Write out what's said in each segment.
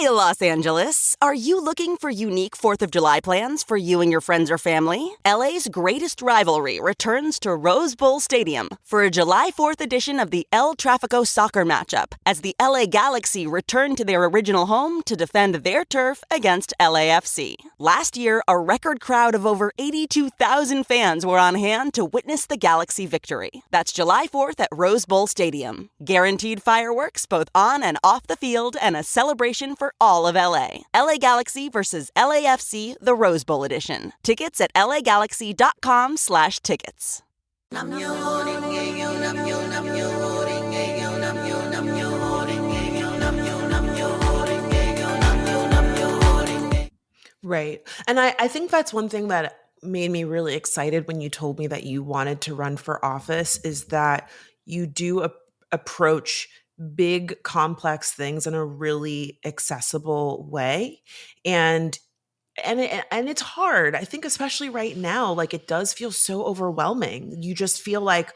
Hey, Los Angeles. Are you looking for unique 4th of July plans for you and your friends or family? LA's greatest rivalry returns to Rose Bowl Stadium for a July 4th edition of the El Tráfico soccer matchup as the LA Galaxy return to their original home to defend their turf against LAFC. Last year, a record crowd of over 82,000 fans were on hand to witness the Galaxy victory. That's July 4th at Rose Bowl Stadium. Guaranteed fireworks both on and off the field and a celebration for all of LA. LA Galaxy versus LAFC, the Rose Bowl edition. Tickets at lagalaxy.com/tickets. Right. And I think that's one thing that made me really excited when you told me that you wanted to run for office is that you do approach big, complex things in a really accessible way. And and it's hard. I think especially right now, like it does feel so overwhelming. You just feel like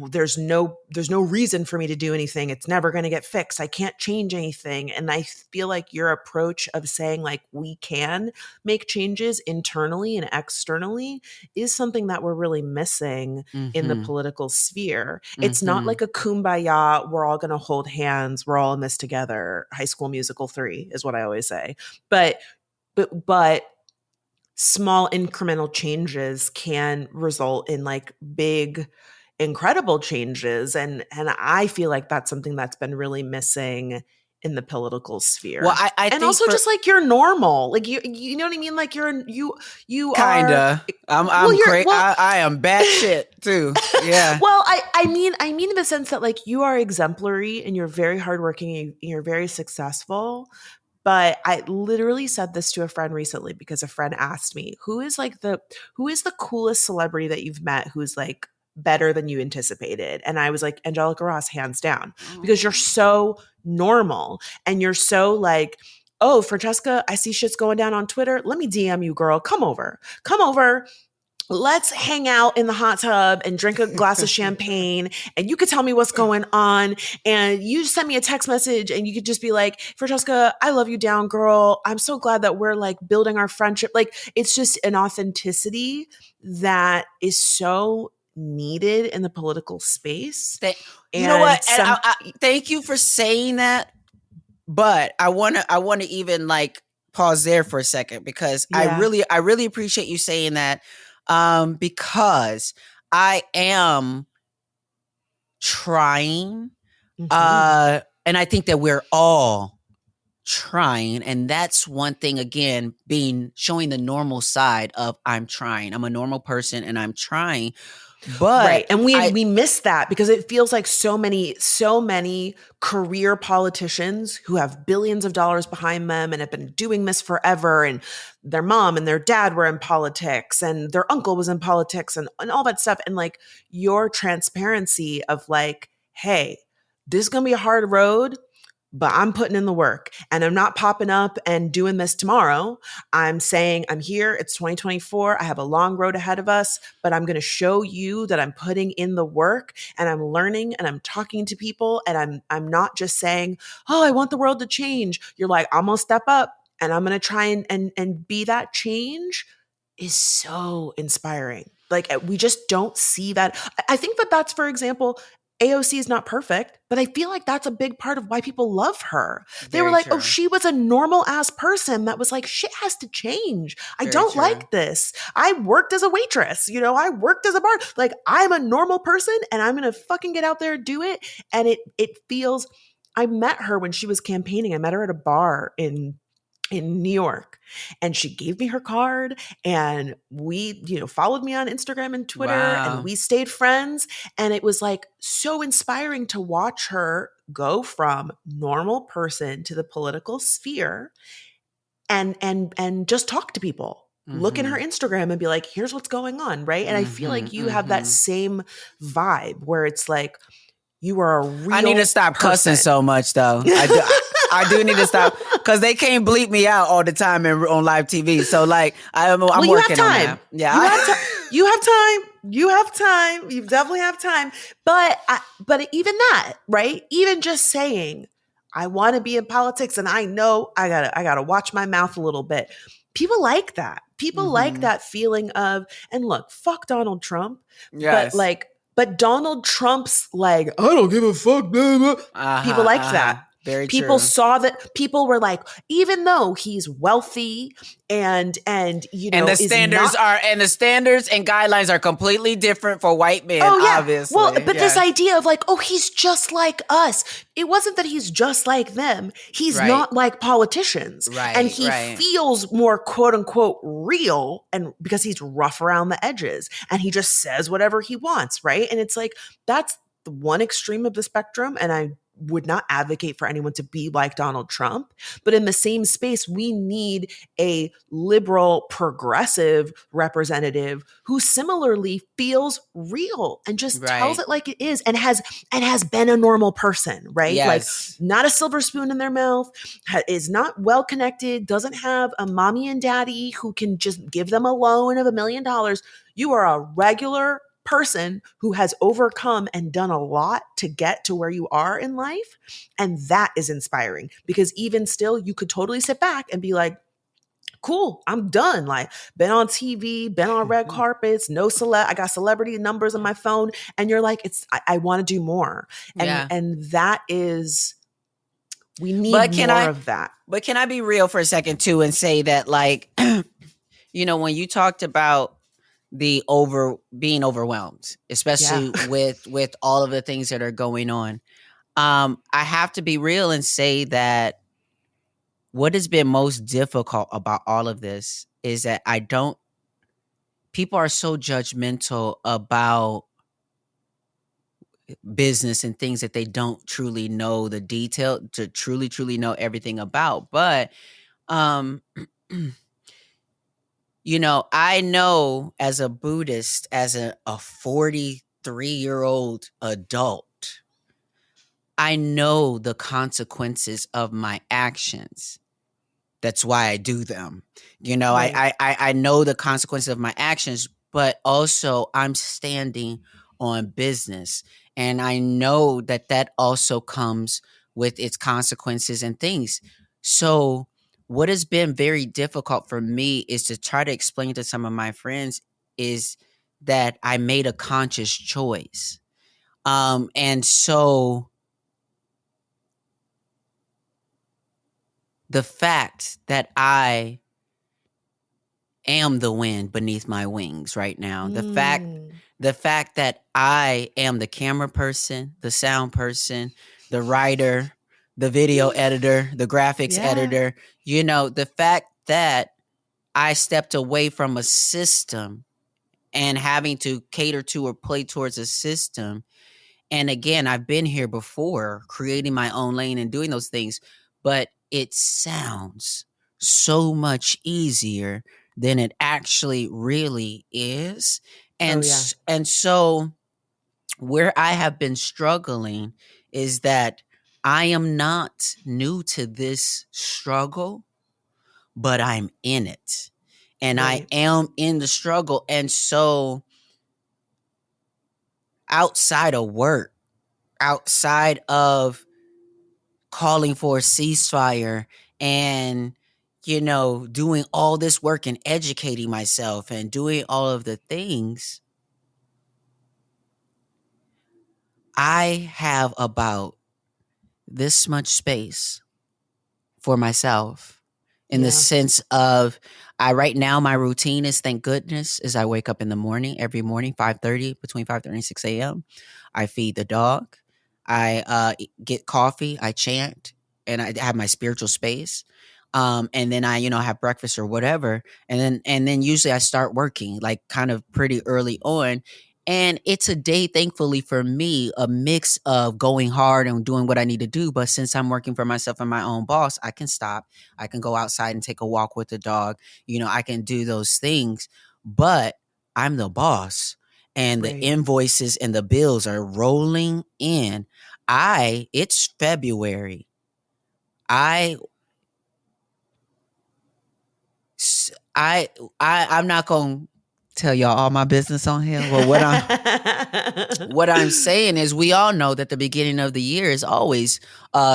there's no reason for me to do anything. It's never going to get fixed. I can't change anything. And I feel like your approach of saying like we can make changes internally and externally is something that we're really missing in the political sphere. It's not like a kumbaya, we're all going to hold hands, we're all in this together. High School Musical 3 is what I always say. But small incremental changes can result in like big incredible changes, and I feel like that's something that's been really missing in the political sphere. Well, I and think also just like you're normal, like you know what I mean, like you kinda. I am bad shit too. Yeah. Well, I mean in the sense that like you are exemplary and you're very hardworking and you're very successful. But I literally said this to a friend recently because a friend asked me, who is the coolest celebrity that you've met who's like better than you anticipated? And I was like, Angelica Ross, hands down, because you're so normal and you're so like, oh, Franchesca, I see shit's going down on Twitter. Let me DM you, girl. Come over. Let's hang out in the hot tub and drink a glass of champagne and you could tell me what's going on. And you just send me a text message and you could just be like, Francesca, I love you down, girl. I'm so glad that we're like building our friendship. Like it's just an authenticity that is so needed in the political space. You know what? And I thank you for saying that. But I want to even like pause there for a second because I really appreciate you saying that. Because I am trying, and I think that we're all trying, and that's one thing, again, showing the normal side of I'm trying. I'm a normal person and I'm trying. But right. And we miss that because it feels like so many career politicians who have billions of dollars behind them and have been doing this forever, and their mom and their dad were in politics and their uncle was in politics and all that stuff. And like your transparency of like, hey, this is going to be a hard road, but I'm putting in the work and I'm not popping up and doing this tomorrow. I'm saying I'm here. It's 2024. I have a long road ahead of us, but I'm going to show you that I'm putting in the work and I'm learning and I'm talking to people and I'm not just saying, oh, I want the world to change. You're like, I'm going to step up and I'm going to try and be that change is so inspiring. Like we just don't see that. I think that's, for example, AOC is not perfect, but I feel like that's a big part of why people love her. They were like, oh, she was a normal ass person that was like, shit has to change. I don't like this. I worked as a waitress, I worked as a bar. Like I'm a normal person and I'm going to fucking get out there and do it. And it feels, I met her when she was campaigning. I met her at a bar in New York and she gave me her card and we, followed me on Instagram and Twitter and we stayed friends. And it was like so inspiring to watch her go from normal person to the political sphere and just talk to people, look in her Instagram and be like, here's what's going on. Right. And I feel like you have that same vibe where it's like, you are a real I need to stop person. Cussing so much though. I do need to stop because they can't bleep me out all the time on live TV. So like I'm working on that. Yeah, you have time. You have time. You definitely have time. But even that, right? Even just saying, I want to be in politics and I know I gotta watch my mouth a little bit. People like that. People like that feeling of, and look, fuck Donald Trump. Yes. But Donald Trump's like, I don't give a fuck. Blah, blah. People liked that. Very people true. saw that. People were like, even though he's wealthy and you know, and the standards and guidelines are completely different for white men. Oh yeah, obviously. Well, but this idea of like, oh, he's just like us. It wasn't that he's just like them. He's not like politicians, and he feels more quote unquote real, and because he's rough around the edges, and he just says whatever he wants, right? And it's like that's the one extreme of the spectrum, and I would not advocate for anyone to be like Donald Trump. But in the same space, we need a liberal, progressive representative who similarly feels real and just tells it like it is, and has been a normal person, right? Yes. Like not a silver spoon in their mouth, is not well connected, doesn't have a mommy and daddy who can just give them a loan of $1 million. You are a regular person who has overcome and done a lot to get to where you are in life. And that is inspiring, because even still, you could totally sit back and be like, cool, I'm done. Like, been on TV, been on red carpets, I got celebrity numbers on my phone. And you're like, I want to do more. And that is, we need more of that. But can I be real for a second too and say that, like, you know, when you talked about being overwhelmed, especially with all of the things that are going on, I have to be real and say that what has been most difficult about all of this is that people are so judgmental about business and things that they don't truly know the detail to truly know everything about. But, you know, I know as a Buddhist, as a 43-year-old adult, I know the consequences of my actions. That's why I do them. You know, I know the consequences of my actions, but also I'm standing on business. And I know that also comes with its consequences and things. So what has been very difficult for me is to try to explain to some of my friends is that I made a conscious choice. And so the fact that I am the wind beneath my wings right now, the fact that I am the camera person, the sound person, the writer, the video editor, the graphics editor, you know, the fact that I stepped away from a system and having to cater to or play towards a system. And again, I've been here before, creating my own lane and doing those things, but it sounds so much easier than it actually really is. And so where I have been struggling is that I am not new to this struggle, but I'm in it. And I am in the struggle. And so outside of work, outside of calling for a ceasefire and, you know, doing all this work and educating myself and doing all of the things, I have about this much space for myself in the sense of right now my routine is, thank goodness, is I wake up in the morning, every morning, between 5:30 and 6 a.m. I feed the dog. I get coffee, I chant, and I have my spiritual space. And then I, you know, have breakfast or whatever. And then usually I start working like kind of pretty early on. And it's a day, thankfully for me, a mix of going hard and doing what I need to do. But since I'm working for myself and my own boss, I can stop. I can go outside and take a walk with the dog. You know, I can do those things. But I'm the boss. And the invoices and the bills are rolling in. It's February. I'm not going to tell y'all all my business on here. Well, what I'm saying is we all know that the beginning of the year is always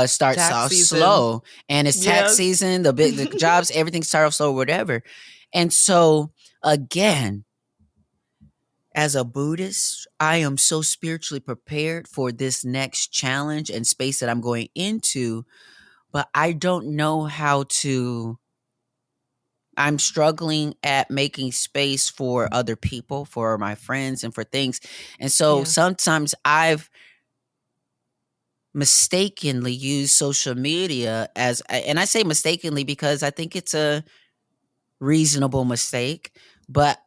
starts off slow, and it's tax season, the jobs, everything starts off slow, whatever. And so again, as a Buddhist, I am so spiritually prepared for this next challenge and space that I'm going into, but I don't know how to. I'm struggling at making space for other people, for my friends, and for things. And so sometimes I've mistakenly used social media and I say mistakenly because I think it's a reasonable mistake, but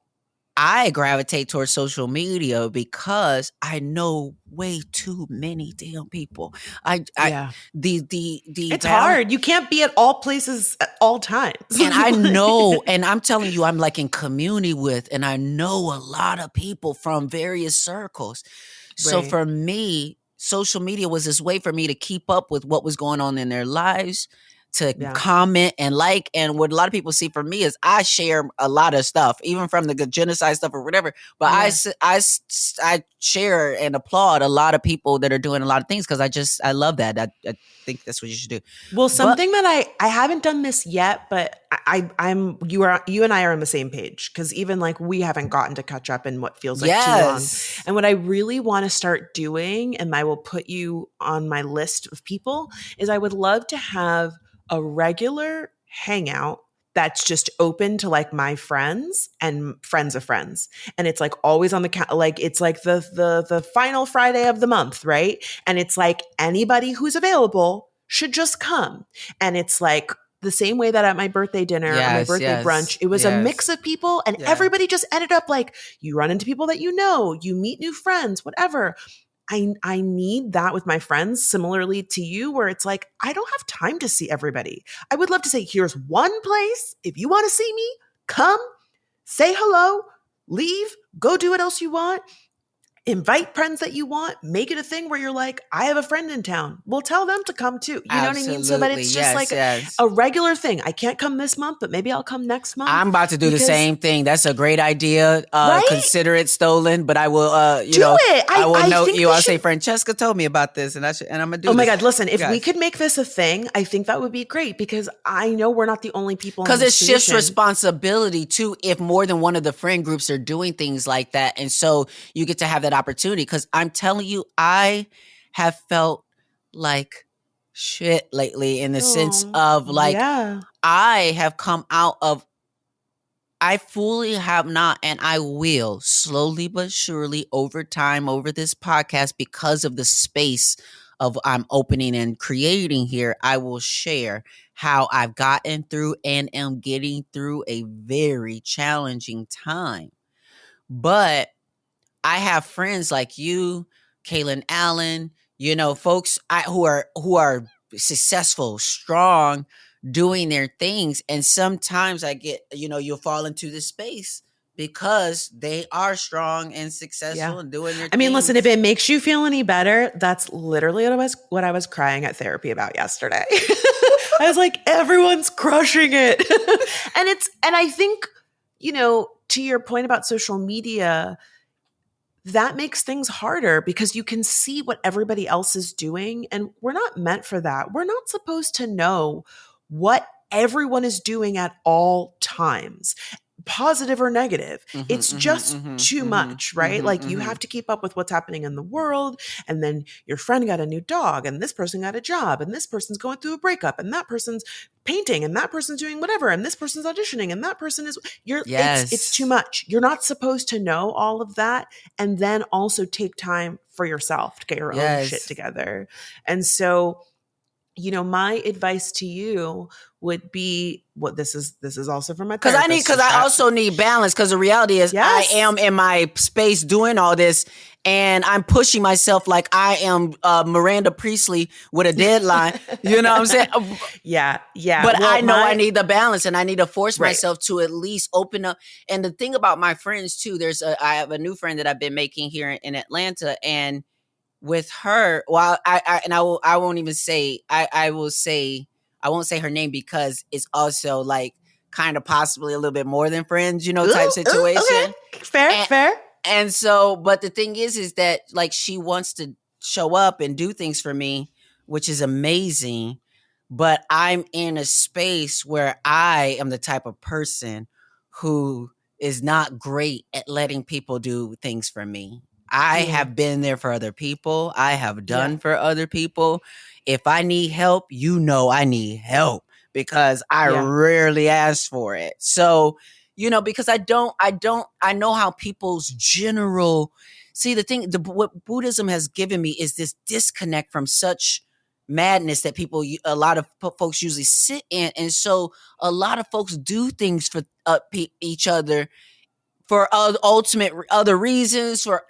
I gravitate towards social media because I know way too many damn people. It's hard. You can't be at all places at all times. And I know, and I'm telling you, I'm like in community with, and I know a lot of people from various circles. So for me, social media was this way for me to keep up with what was going on in their lives, to comment and like. And what a lot of people see for me is I share a lot of stuff, even from the genocide stuff or whatever. But I share and applaud a lot of people that are doing a lot of things because I love that. I think that's what you should do. Well, something that I haven't done this yet, but I'm you and I are on the same page because even like we haven't gotten to catch up in what feels like too long. And what I really want to start doing, and I will put you on my list of people, is I would love to have a regular hangout that's just open to like my friends and friends of friends. And it's like always on the like it's like the final Friday of the month, right? And it's like anybody who's available should just come. And it's like the same way that at my birthday dinner or my birthday brunch, it was a mix of people and everybody just ended up like, you run into people that you know, you meet new friends, whatever. I need that with my friends, similarly to you, where it's like, I don't have time to see everybody. I would love to say, here's one place. If you want to see me, come, say hello, leave, go do what else you want. Invite friends that you want, make it a thing where you're like, I have a friend in town. Well, tell them to come too. You know what I mean? So that it's just a regular thing. I can't come this month, but maybe I'll come next month. I'm about to do the same thing. That's a great idea. Right? Consider it stolen, but I will, do it. I will note you. I'll say, Franchesca told me about this and I'm going to do this. Oh my God. Listen, if we could make this a thing, I think that would be great because I know we're not the only people. Because it shifts responsibility too if more than one of the friend groups are doing things like that. And so you get to have that opportunity because I'm telling you, I have felt like shit lately in the sense of like, I have come out of, I fully have not, and I will slowly but surely over time, over this podcast, because of the space of I'm opening and creating here, I will share how I've gotten through and am getting through a very challenging time. But I have friends like you, Kaylin Allen, folks who are successful, strong, doing their things. And sometimes I get, you'll fall into this space because they are strong and successful and doing their things. I mean, listen, if it makes you feel any better, that's literally what I was crying at therapy about yesterday. I was like, everyone's crushing it. and I think, to your point about social media, that makes things harder because you can see what everybody else is doing. And we're not meant for that. We're not supposed to know what everyone is doing at all times, positive or negative. It's just too much, right? Like you have to keep up with what's happening in the world. And then your friend got a new dog and this person got a job and this person's going through a breakup and that person's painting and that person's doing whatever and this person's auditioning and that person is it's too much. You're not supposed to know all of that and then also take time for yourself to get your own shit together. And so, my advice to you would be this is also from my therapist. Because I also need balance because the reality is I am in my space doing all this and I'm pushing myself like I am Miranda Priestley with a deadline. You know what I'm saying? Yeah. But I know I need the balance and I need to force myself to at least open up. And the thing about my friends too, I have a new friend that I've been making here in Atlanta, and with her, well, I won't even say, I won't say her name because it's also like kind of possibly a little bit more than friends, type situation. Okay. Fair. And so, but the thing is that like she wants to show up and do things for me, which is amazing. But I'm in a space where I am the type of person who is not great at letting people do things for me. I have been there for other people. I have done for other people. If I need help, I need help because I rarely ask for it. So, because I know how people's general, see the thing, what Buddhism has given me is this disconnect from such madness that a lot of folks usually sit in. And so a lot of folks do things for each other for ultimate other reasons, for,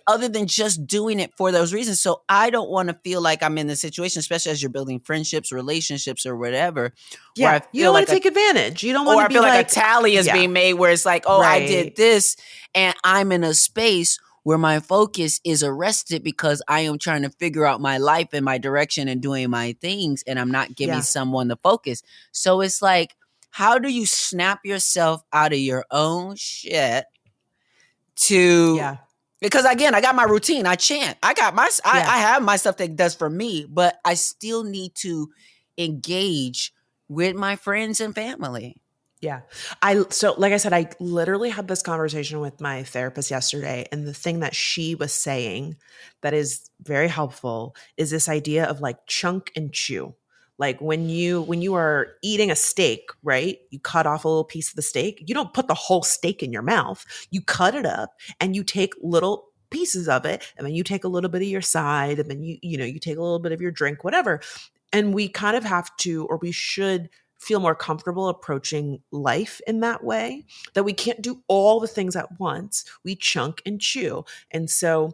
other than just doing it for those reasons. So I don't want to feel like I'm in the situation, especially as you're building friendships, relationships, or whatever. Yeah, where I you don't want to take advantage. You don't want to be like a tally is being made where it's like, oh, I did this, and I'm in a space where my focus is arrested because I am trying to figure out my life and my direction and doing my things, and I'm not giving someone the focus. So it's like, how do you snap yourself out of your own shit because again, I got my routine. I chant. I got I have my stuff that does for me, but I still need to engage with my friends and family. Yeah. So like I said, I literally had this conversation with my therapist yesterday, and the thing that she was saying that is very helpful is this idea of like chunk and chew. Like when you are eating a steak, right? You cut off a little piece of the steak. You don't put the whole steak in your mouth. You cut it up and you take little pieces of it, and then you take a little bit of your side, and then you take a little bit of your drink, whatever. And we kind of have to, or we should feel more comfortable approaching life in that way, that we can't do all the things at once. We chunk and chew. And so,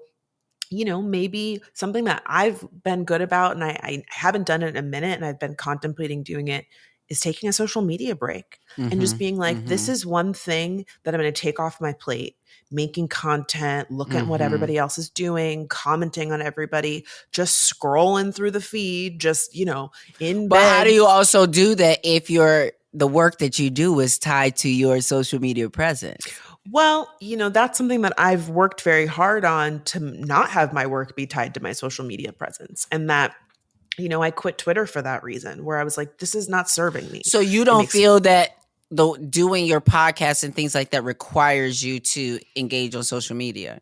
maybe something that I've been good about, and I haven't done it in a minute, and I've been contemplating doing it, is taking a social media break and just being like, this is one thing that I'm going to take off my plate, making content, looking at what everybody else is doing, commenting on everybody, just scrolling through the feed, just, in bed. But how do you also do that if the work that you do is tied to your social media presence? Well, that's something that I've worked very hard on, to not have my work be tied to my social media presence. And that, I quit Twitter for that reason, where I was like, this is not serving me. So you don't feel that doing your podcast and things like that requires you to engage on social media?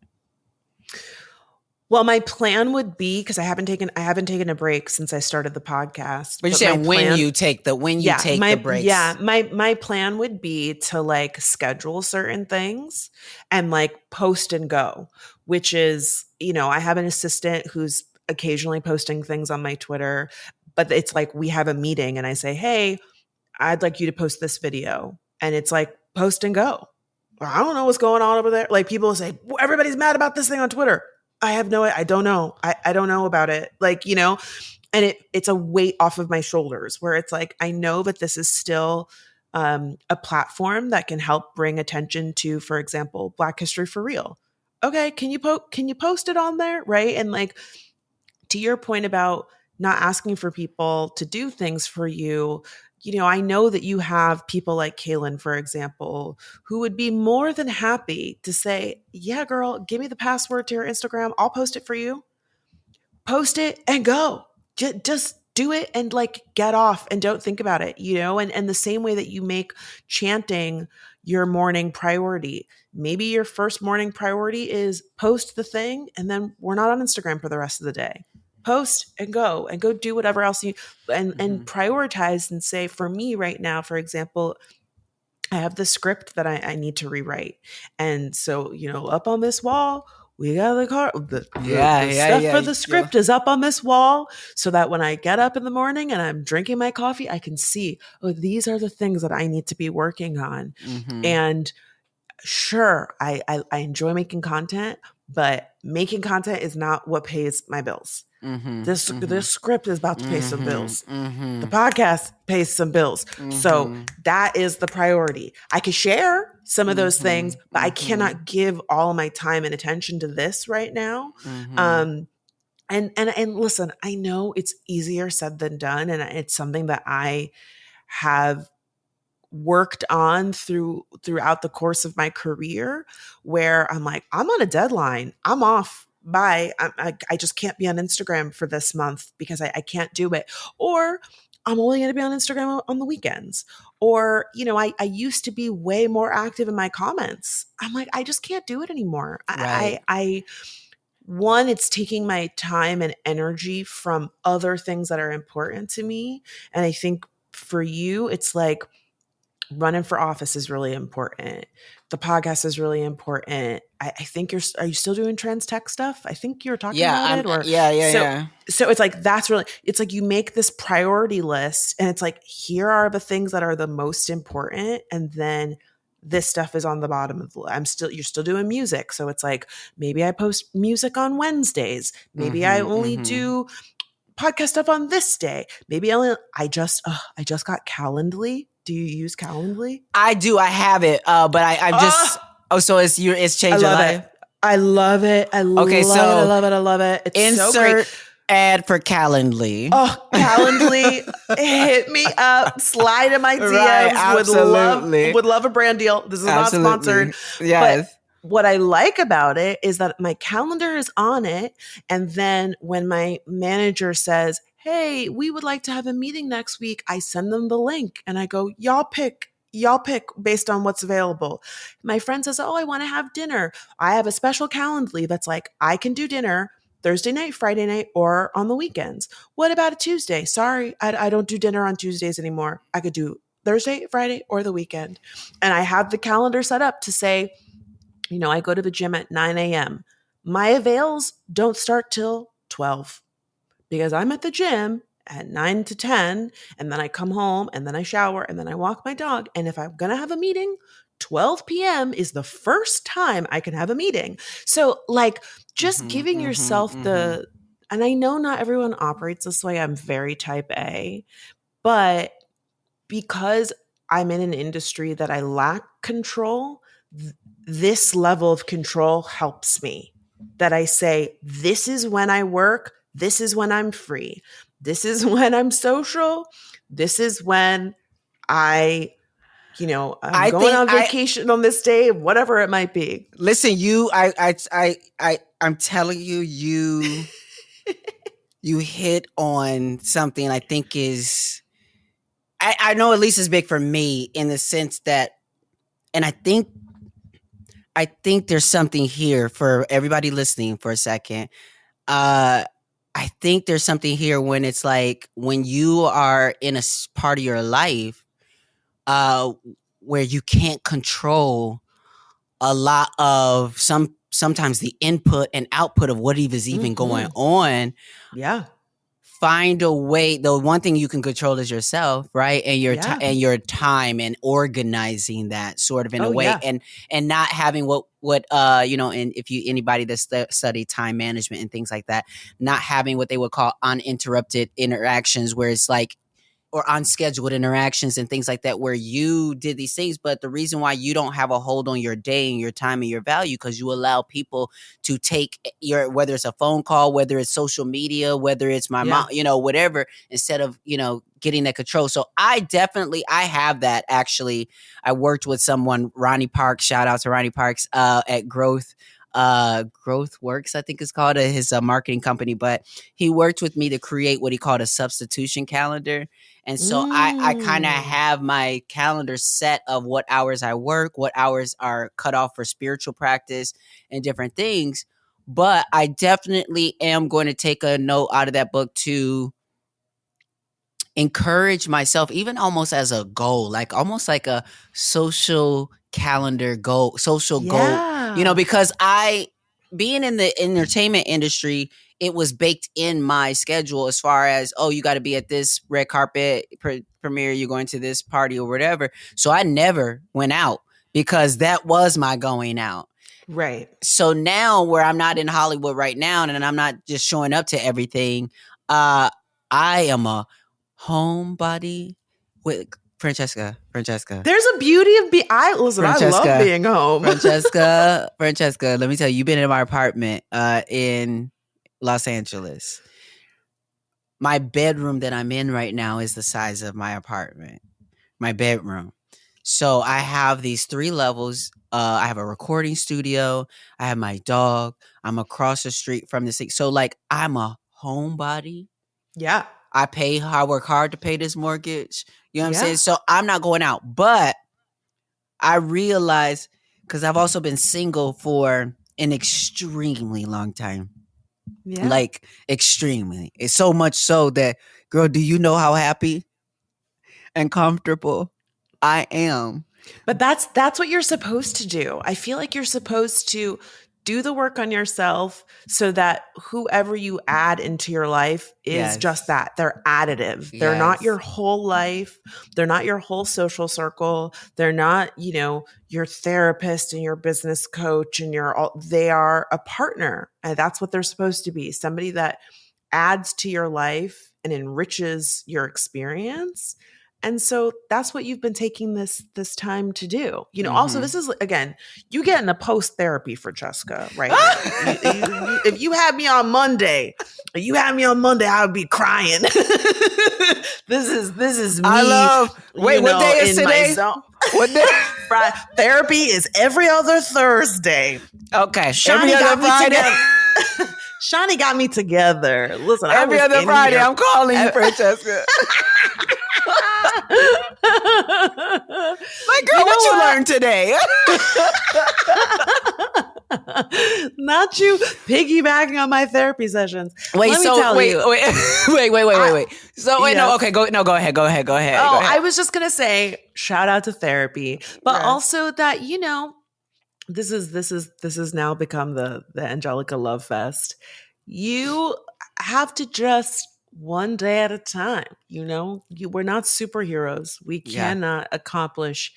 Well, my plan would be, because I haven't taken a break since I started the podcast. But you're saying when you take the breaks. Yeah, my plan would be to like schedule certain things and like post and go, which is, I have an assistant who's occasionally posting things on my Twitter, but it's like we have a meeting and I say, hey, I'd like you to post this video. And it's like post and go. I don't know what's going on over there. Like people say, everybody's mad about this thing on Twitter. I don't know. I don't know about it. Like, and it's a weight off of my shoulders where it's like, I know that this is still a platform that can help bring attention to, for example, Black History for Real. Okay. Can you post it on there? Right. And like, to your point about not asking for people to do things for you, I know that you have people like Kaylin, for example, who would be more than happy to say, yeah, girl, give me the password to your Instagram. I'll post it for you. Post it and go. Just do it and like get off and don't think about it, and the same way that you make chanting your morning priority. Maybe your first morning priority is post the thing and then we're not on Instagram for the rest of the day. Post and go do whatever else you and prioritize and say, for me right now, for example, I have the script that I need to rewrite. And so, up on this wall, we got the stuff for the script is up on this wall so that when I get up in the morning and I'm drinking my coffee, I can see, oh, these are the things that I need to be working on. And sure, I enjoy making content, but making content is not what pays my bills. This script is about to pay some bills. The podcast pays some bills. So that is the priority. I could share some of those things, but I cannot give all of my time and attention to this right now. And listen, I know it's easier said than done. And it's something that I have worked on throughout the course of my career, where I'm like, I'm on a deadline. I'm off. Bye. I just can't be on Instagram for this month because I can't do it. Or I'm only going to be on Instagram on the weekends. Or, I used to be way more active in my comments. I'm like, I just can't do it anymore. Right. One, it's taking my time and energy from other things that are important to me. And I think for you, it's like running for office is really important. The podcast is really important. I think are you still doing trans tech stuff? I think you were talking about it, or yeah. So it's like, it's like you make this priority list and it's like, here are the things that are the most important. And then this stuff is on the bottom of the list. You're still doing music. So it's like, maybe I post music on Wednesdays. Maybe I only do podcast stuff on this day. Maybe I just got Calendly. Do you use Calendly? I do. I have it. But I'm just. So it's changed your life. I love it. I love it. It's so great. Ad for Calendly. Oh, Calendly, hit me up. Slide in my DMs. Right, absolutely. Would love a brand deal. This is absolutely. Not sponsored. Yes. But what I like about it is that my calendar is on it. And then when my manager says, hey, we would like to have a meeting next week, I send them the link and I go, y'all pick based on what's available. My friend says, oh, I want to have dinner. I have a special Calendly that's like, I can do dinner Thursday night, Friday night, or on the weekends. What about a Tuesday? Sorry, I don't do dinner on Tuesdays anymore. I could do Thursday, Friday, or the weekend. And I have the calendar set up to say, I go to the gym at 9 a.m. My avails don't start till 12 because I'm at the gym at 9 to 10, and then I come home and then I shower and then I walk my dog. And if I'm going to have a meeting, 12 p.m. is the first time I can have a meeting. So like just giving yourself and I know not everyone operates this way. I'm very type A, but because I'm in an industry that I lack control, this level of control helps me. That I say, this is when I work. This is when I'm free. This is when I'm social. This is when I'm going on vacation on this day, whatever it might be. Listen, I'm telling you, you hit on something I think is, I know at least is big for me in the sense that, and I think there's something here for everybody listening for a second. I think there's something here when it's like, when you are in a part of your life where you can't control a lot of sometimes the input and output of what is even going on. Yeah. Find a way. The one thing you can control is yourself, right? And your your time and organizing that sort of in a way, and not having what and if you anybody that's studied time management and things like that, not having what they would call uninterrupted interactions, where it's like, or unscheduled interactions and things like that, where you did these things. But the reason why you don't have a hold on your day and your time and your value, because you allow people to take whether it's a phone call, whether it's social media, whether it's my mom, whatever, instead of, getting that control. So I have that. Actually, I worked with someone, Ronnie Parks, shout out to Ronnie Parks, at Growth Works, I think it's called, his marketing company. But he worked with me to create what he called a substitution calendar. And so I kind of have my calendar set of what hours I work, what hours are cut off for spiritual practice and different things. But I definitely am going to take a note out of that book to encourage myself, even almost as a goal, like almost like a social calendar goal, goal, because being in the entertainment industry, it was baked in my schedule as far as, you got to be at this red carpet premiere, you're going to this party or whatever. So I never went out because that was my going out. Right. So now where I'm not in Hollywood right now and I'm not just showing up to everything, I am a homebody with Franchesca. There's a beauty of I love being home. Franchesca, let me tell you, you've been in my apartment in Los Angeles. My bedroom that I'm in right now is the size of my apartment. My bedroom. So I have these 3 levels. I have a recording studio. I have my dog. I'm across the street from this thing. So like I'm a homebody. Yeah. I work hard to pay this mortgage. You know what I'm saying? Yeah. So I'm not going out. But I realize, because I've also been single for an extremely long time. Yeah. Like extremely. It's so much so that, girl, do you know how happy and comfortable I am? But that's what you're supposed to do. I feel like you're supposed to do the work on yourself so that whoever you add into your life is just that. They're additive. They're not your whole life. They're not your whole social circle. They're not, your therapist and your business coach and they are a partner. And that's what they're supposed to be. Somebody that adds to your life and enriches your experience. And so that's what you've been taking this time to do. Also, this is, again, you get in a post-therapy, Franchesca, right now. If you had me on Monday, I would be crying. This is me. I love, wait, what day is today? What day? Therapy is every other Thursday. Okay. Every other Friday. Shawnee got me together. Listen, every other Friday, I'm calling you, Franchesca. Like, girl, what you learned today? Not you piggybacking on my therapy sessions. Wait. So go ahead. I was just gonna say, shout out to therapy, but also that this is now become the Angelica Love Fest. You have to just one day at a time. We're not superheroes. We cannot accomplish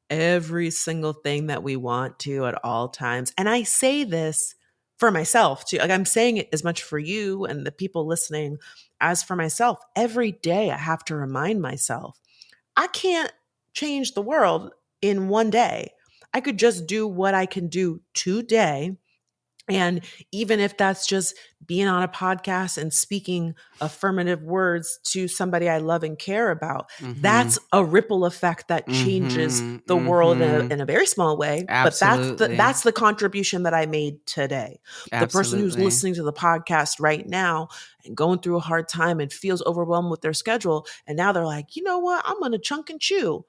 every single thing that we want to at all times. And I say this for myself too. Like, I'm saying it as much for you and the people listening as for myself. Every day I have to remind myself, I can't change the world in one day. I could just do what I can do today. And even if that's just being on a podcast and speaking affirmative words to somebody I love and care about, that's a ripple effect that changes the world in a very small way. Absolutely. But that's the contribution that I made today. Absolutely. The person who's listening to the podcast right now and going through a hard time and feels overwhelmed with their schedule, and now they're like, you know what? I'm going to chunk and chew.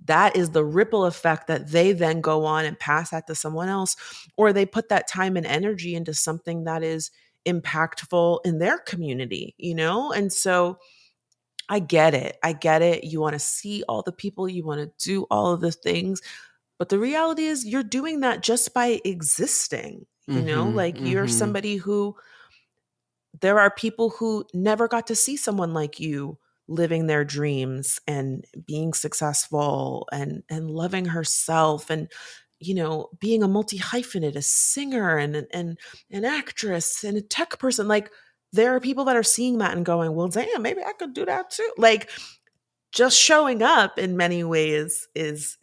That is the ripple effect that they then go on and pass that to someone else, or they put that time and energy into something that is impactful in their community, And so I get it. You want to see all the people, you want to do all of the things, but the reality is you're doing that just by existing, you're somebody who, there are people who never got to see someone like you living their dreams and being successful and loving herself and, being a multi-hyphenate, a singer and an actress and a tech person. Like, there are people that are seeing that and going, well, damn, maybe I could do that too. Like, just showing up in many ways is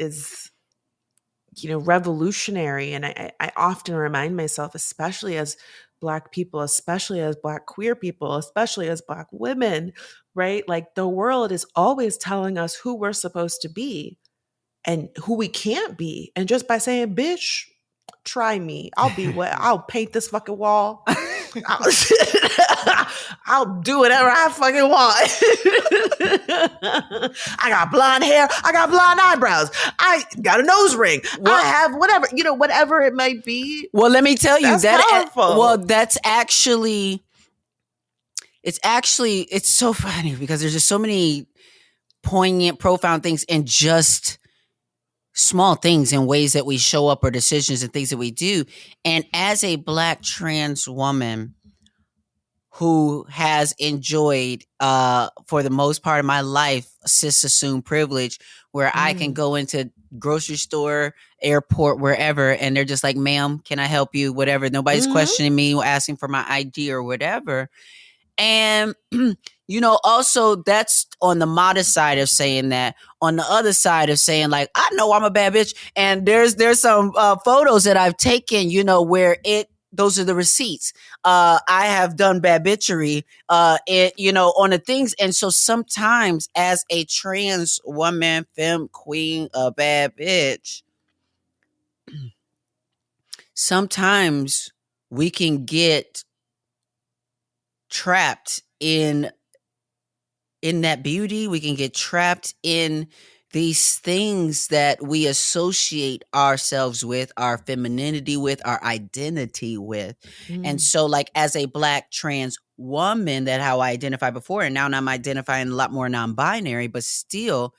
revolutionary. And I often remind myself, especially as Black people, especially as Black queer people, especially as Black women, right? Like, the world is always telling us who we're supposed to be and who we can't be. And just by saying, bitch, try me. I'll paint this fucking wall. I'll do whatever I fucking want. I got blonde hair. I got blonde eyebrows. I got a nose ring. Well, I have whatever, whatever it might be. Well, let me tell you that's it's so funny because there's just so many poignant, profound things in just small things and ways that we show up or decisions and things that we do. And as a Black trans woman who has enjoyed, for the most part of my life, cis assumed privilege, where I can go into grocery store, airport, wherever, and they're just like, ma'am, can I help you? Whatever. Nobody's questioning me or asking for my ID or whatever. And, also that's on the modest side of saying that. On the other side of saying, like, I know I'm a bad bitch. And there's some photos that I've taken, where it those are the receipts. I have done bad bitchery, on the things. And so sometimes as a trans woman, femme, queen, a bad bitch, sometimes we can get trapped in that beauty. We can get trapped in these things that we associate ourselves with, our femininity with, our identity with. And so like as a Black trans woman, that how I identified before, and now I'm identifying a lot more non-binary, but still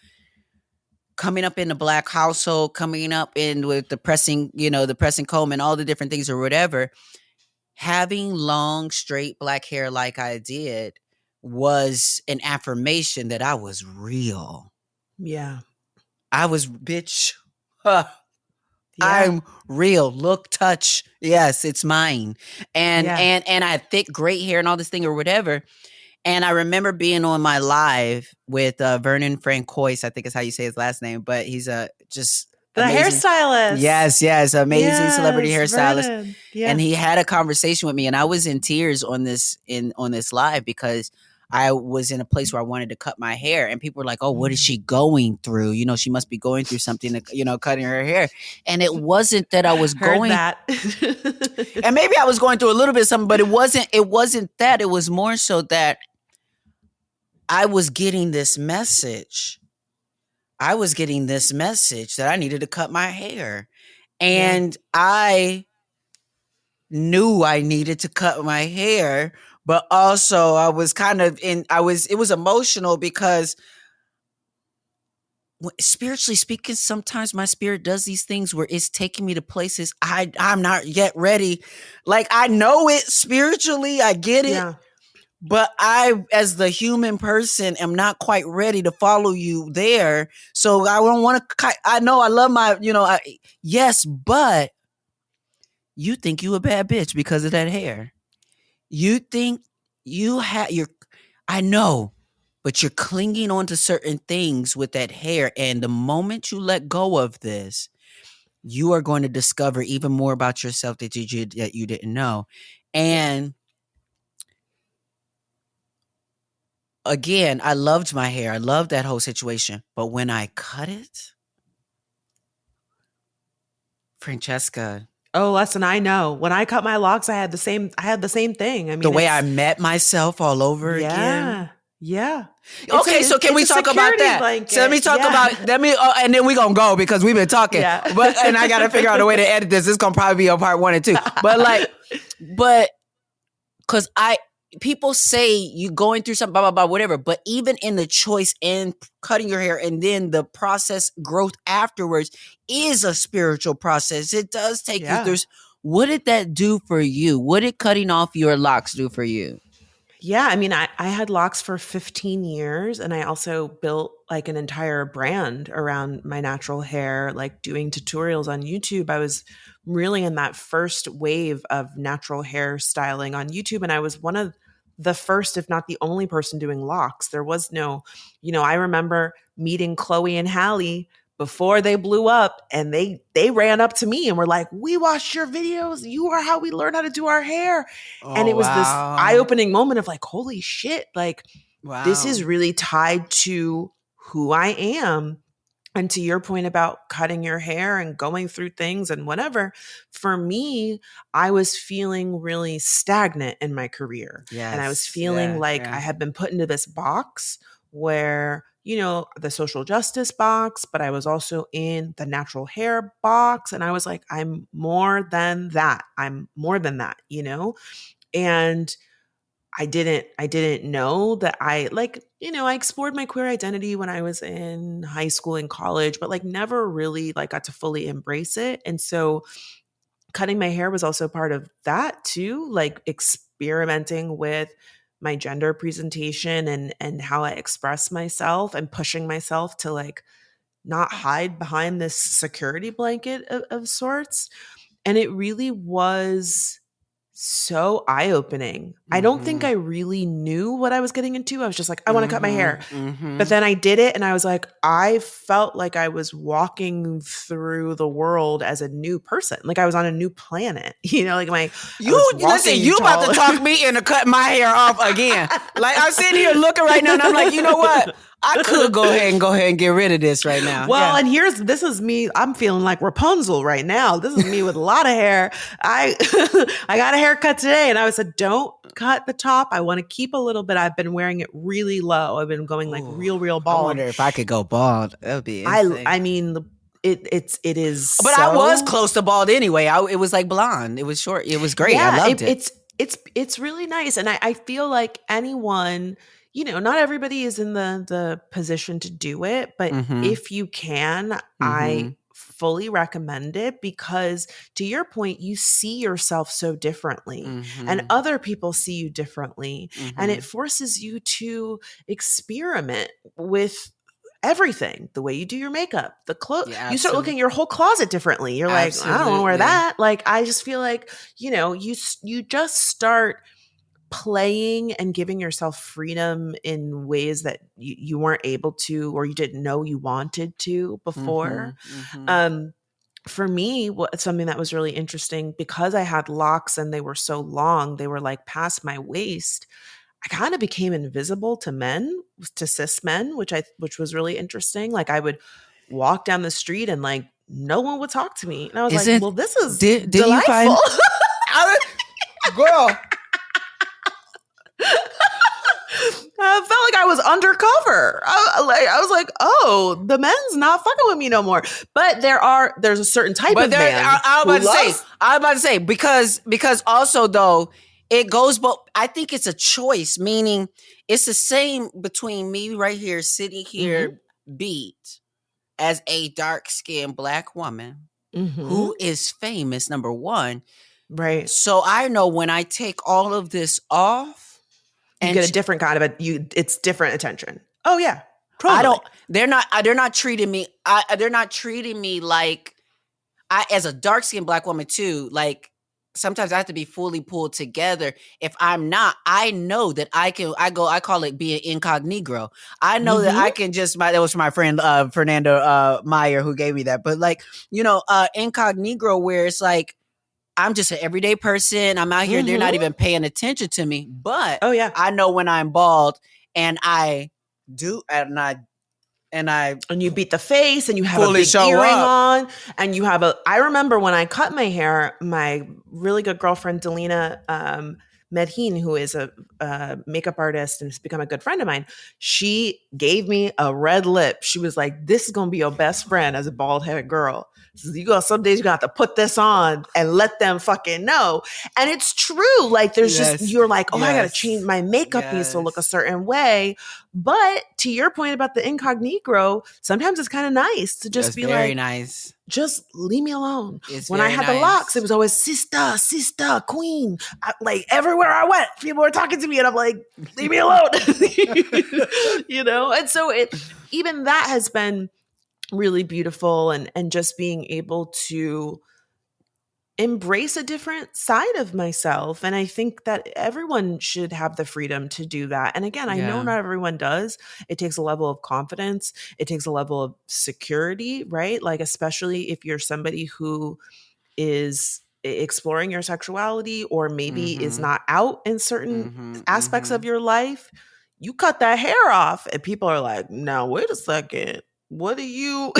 coming up in the Black household, coming up in with the pressing comb and all the different things or whatever, having long, straight Black hair like I did was an affirmation that I was real. Yeah. I was, bitch. I'm real. Look, touch. Yes, it's mine. And I had thick, great hair and all this thing or whatever. And I remember being on my live with Vernon Francois, I think is how you say his last name, but he's just the amazing hairstylist. Yes, amazing celebrity hairstylist. Vernon. Yeah. And he had a conversation with me, and I was in tears on this live because I was in a place where I wanted to cut my hair, and people were like, "Oh, what is she going through? She must be going through something, cutting her hair." And it wasn't that I was Heard that. And maybe I was going through a little bit of something, but it wasn't that. It was more so that I was getting this message. I was getting this message that I needed to cut my hair. And I knew I needed to cut my hair, but also I was it was emotional because spiritually speaking, sometimes my spirit does these things where it's taking me to places I'm not yet ready. Like I know it spiritually, I get it. Yeah. But I, as the human person, am not quite ready to follow you there. So I don't want to. I know I love my, yes, but you think you a bad bitch because of that hair. You think I know, but you're clinging on to certain things with that hair. And the moment you let go of this, you are going to discover even more about yourself that you didn't know. And again, I loved my hair. I loved that whole situation. But when I cut it, Franchesca. Oh, listen, I know. When I cut my locks, I had the same thing. I mean, the way I met myself all over again. Yeah. Okay, so can we talk about that? Blanket. So let me talk about, and then we're going to go because we've been talking. Yeah. And I got to figure out a way to edit this. It's going to probably be on part 1 and 2. But because people say you going through something, blah, blah, blah, whatever. But even in the choice and cutting your hair and then the process growth afterwards is a spiritual process. It does take you through. What did that do for you? What did cutting off your locks do for you? Yeah, I mean, I had locks for 15 years, and I also built like an entire brand around my natural hair, like doing tutorials on YouTube. I was really in that first wave of natural hair styling on YouTube, and I was one of the first, if not the only person doing locks. There was no, I remember meeting Chloe and Hallie before they blew up, and they ran up to me and were like, "We watched your videos. You are how we learn how to do our hair." And it was this eye-opening moment of like, holy shit, like this is really tied to who I am. And to your point about cutting your hair and going through things and whatever, for me, I was feeling really stagnant in my career. And I was feeling like I had been put into this box where, the social justice box, but I was also in the natural hair box. And I was like, I'm more than that. I'm more than that, And I didn't know that I explored my queer identity when I was in high school and college, but like never really like got to fully embrace it. And so cutting my hair was also part of that too, like experimenting with my gender presentation and how I express myself and pushing myself to like not hide behind this security blanket of sorts. And it really was so eye-opening. I don't think I really knew what I was getting into. I was just like, I want to cut my hair. But then I did it and I was like, I felt like I was walking through the world as a new person. Like I was on a new planet. You know, like you about to talk me into cutting my hair off again. Like I'm sitting here looking right now and I'm like, you know what? I could go ahead and get rid of this right now. Well, and this is me. I'm feeling like Rapunzel right now. This is me with a lot of hair. I got a haircut today and I said, don't cut the top. I want to keep a little bit. I've been wearing it really low. I've been going like real bald. I wonder if I could go bald. That would be insane. I mean, it is. But I was close to bald anyway. It was like blonde. It was short. It was great. I loved it. It's really nice. And I feel like anyone, you know, not everybody is in the position to do it, but if you can, I fully recommend it because to your point, you see yourself so differently and other people see you differently and it forces you to experiment with everything, the way you do your makeup, the clothes, you start looking at your whole closet differently. You're like, I don't want to wear that. Like, I just feel like, you know, you just start playing and giving yourself freedom in ways that you weren't able to, or you didn't know you wanted to before. For me, something that was really interesting because I had locks and they were so long, they were like past my waist. I kind of became invisible to men, to cis men, which was really interesting. Like I would walk down the street and like no one would talk to me. And I was well, this is delightful. Girl. I felt like I was undercover. I was like, oh, the men's not fucking with me no more. But there's a certain type of man. I was about to say because also though it goes, but I think it's a choice. Meaning it's the same between me right here sitting here, beat as a dark skinned Black woman who is famous. Number one, right? So I know when I take all of this off. You get a different kind of it's different attention. Oh yeah. Totally. They're not treating me. They're not treating me like as a dark skinned Black woman too. Like sometimes I have to be fully pulled together. If I'm not, I know that I can, I call it being incognito. I know that I can that was from my friend, Fernando Meyer who gave me that. But like, you know, incognito where it's like, I'm just an everyday person. I'm out here. They're not even paying attention to me. But I know when I'm bald and I do, and you beat the face and you have a big earring on and you have I remember when I cut my hair, my really good girlfriend, Delina Medhin, who is a makeup artist and has become a good friend of mine, she gave me a red lip. She was like, this is going to be your best friend as a bald headed girl. Some days you're gonna have to put this on and let them fucking know. And it's true. Like there's you're like, oh, I gotta change my makeup needs to look a certain way. But to your point about the incognito, sometimes it's kind of nice to just be very nice. Just leave me alone. When I had the locks, it was always sister, queen. Like everywhere I went, people were talking to me and I'm like, leave me alone. You know? And so even that has been really beautiful and just being able to embrace a different side of myself. And I think that everyone should have the freedom to do that. And again, I know not everyone does. It takes a level of confidence. It takes a level of security, right? Like, especially if you're somebody who is exploring your sexuality or maybe is not out in certain aspects of your life. You cut that hair off and people are like, now, wait a second. What do you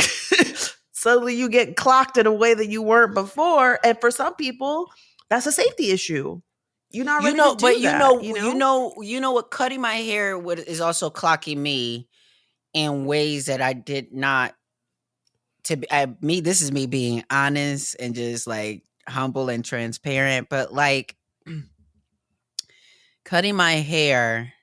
suddenly you get clocked in a way that you weren't before? And for some people, that's a safety issue. You're not ready to do that. You know what? Cutting my hair is also clocking me in ways that I did not. This is me being honest and just like humble and transparent. But like cutting my hair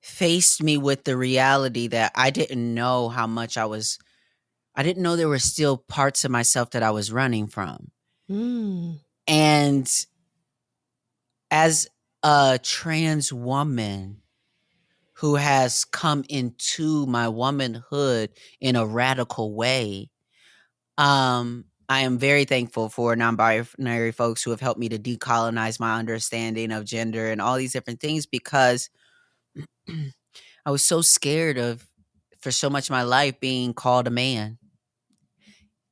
faced me with the reality that I didn't know how much I didn't know there were still parts of myself that I was running from. And as a trans woman who has come into my womanhood in a radical way, I am very thankful for non-binary folks who have helped me to decolonize my understanding of gender and all these different things, because I was so scared of, for so much of my life, being called a man.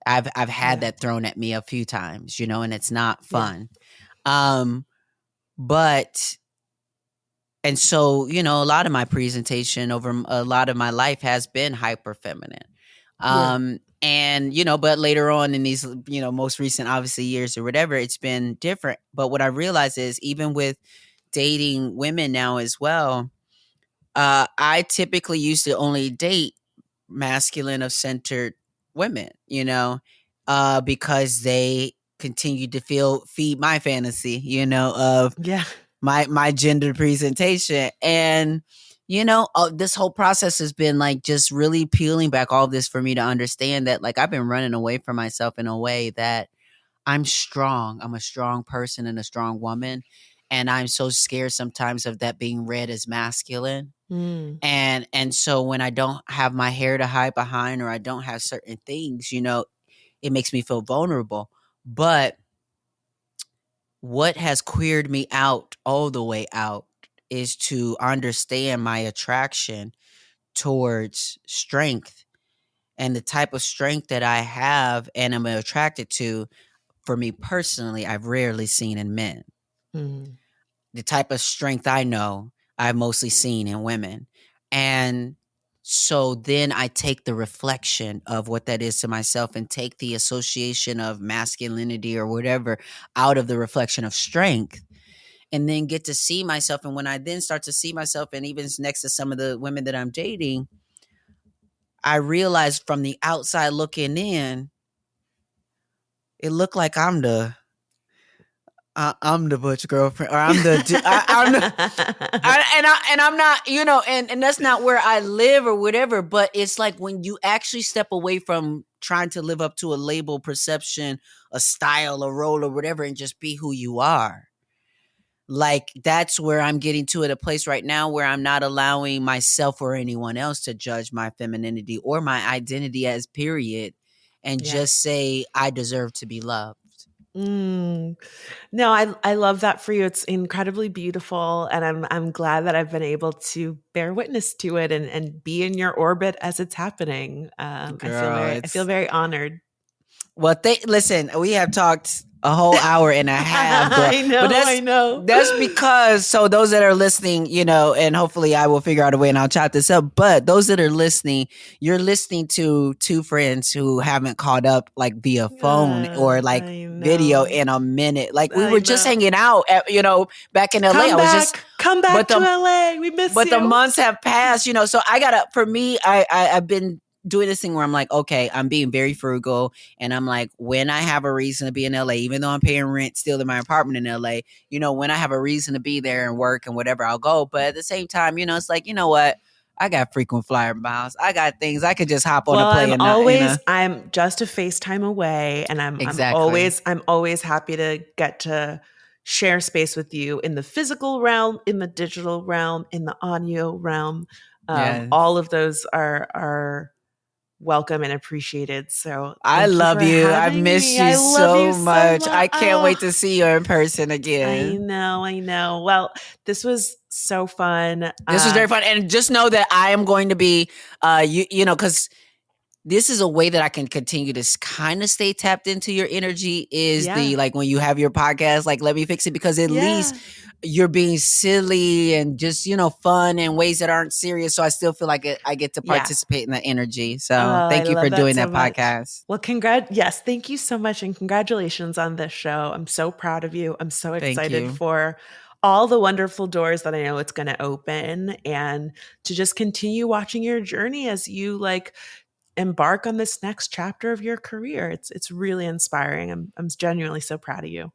I've had that thrown at me a few times, and it's not fun. But and so, a lot of my presentation over a lot of my life has been hyper feminine. And, but later on in these, most recent, obviously, years or whatever, it's been different. But what I realize is, even with dating women now as well, I typically used to only date masculine of centered women, because they continue to feed my fantasy, of my gender presentation. And, this whole process has been like just really peeling back all of this for me to understand that, like, I've been running away from myself in a way that I'm strong. I'm a strong person and a strong woman. And I'm so scared sometimes of that being read as masculine. And so when I don't have my hair to hide behind, or I don't have certain things, it makes me feel vulnerable. But what has queered me out all the way out is to understand my attraction towards strength, and the type of strength that I have and am attracted to, for me personally, I've rarely seen in men. The type of strength I know, I've mostly seen in women. And so then I take the reflection of what that is to myself, and take the association of masculinity or whatever out of the reflection of strength, and then get to see myself. And when I then start to see myself, and even next to some of the women that I'm dating, I realize from the outside looking in, it looked like I'm the butch girlfriend, or I'm not, and that's not where I live or whatever. But it's like, when you actually step away from trying to live up to a label, perception, a style, a role, or whatever, and just be who you are. Like, that's where I'm getting to, at a place right now where I'm not allowing myself or anyone else to judge my femininity or my identity as period, and just say, I deserve to be loved. No, I love that for you. It's incredibly beautiful, and I'm glad that I've been able to bear witness to it and be in your orbit as it's happening. I feel very honored. Well, listen, we have talked a whole hour and a half, girl. I know. That's because, so those that are listening, and hopefully I will figure out a way and I'll chop this up. But those that are listening, you're listening to two friends who haven't caught up, like, via phone or like video in a minute. Like, we were just hanging out at, back in LA. Come back to LA. We miss you. But the months have passed, so for me, I've been doing this thing where I'm like, okay, I'm being very frugal. And I'm like, when I have a reason to be in LA, even though I'm paying rent still in my apartment in LA, when I have a reason to be there and work and whatever, I'll go. But at the same time, it's like, you know what? I got frequent flyer miles. I got things I could just hop on a plane. I'm just a FaceTime away, and I'm always happy to get to share space with you in the physical realm, in the digital realm, in the audio realm. All of those are welcome and appreciated. So I love you. I've missed you so much. I can't wait to see you in person again. I know. Well, this was so fun. This was very fun. And just know that I am going to be, because this is a way that I can continue to kind of stay tapped into your energy, is when you have your podcast, like, Let Me Fix It, because at least you're being silly and just, fun in ways that aren't serious. So I still feel like I get to participate in that energy. So thank you for doing that podcast. Well, thank you so much. And congratulations on this show. I'm so proud of you. I'm so excited for all the wonderful doors that I know it's going to open, and to just continue watching your journey as you embark on this next chapter of your career. It's really inspiring. I'm genuinely so proud of you.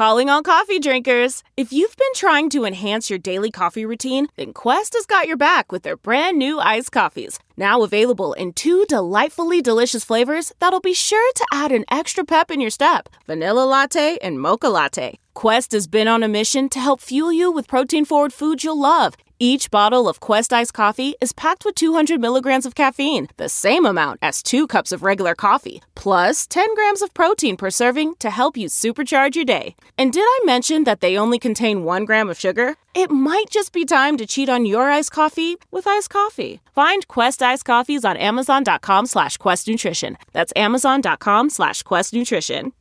Calling all coffee drinkers. If you've been trying to enhance your daily coffee routine, then Quest has got your back with their brand new iced coffees. Now available in 2 delightfully delicious flavors that'll be sure to add an extra pep in your step. Vanilla latte and mocha latte. Quest has been on a mission to help fuel you with protein-forward foods you'll love. Each bottle of Quest iced coffee is packed with 200 milligrams of caffeine, the same amount as 2 cups of regular coffee, plus 10 grams of protein per serving to help you supercharge your day. And did I mention that they only contain 1 gram of sugar? It might just be time to cheat on your iced coffee with iced coffee. Find Quest iced coffees on Amazon.com/Quest Nutrition. That's Amazon.com/Quest Nutrition.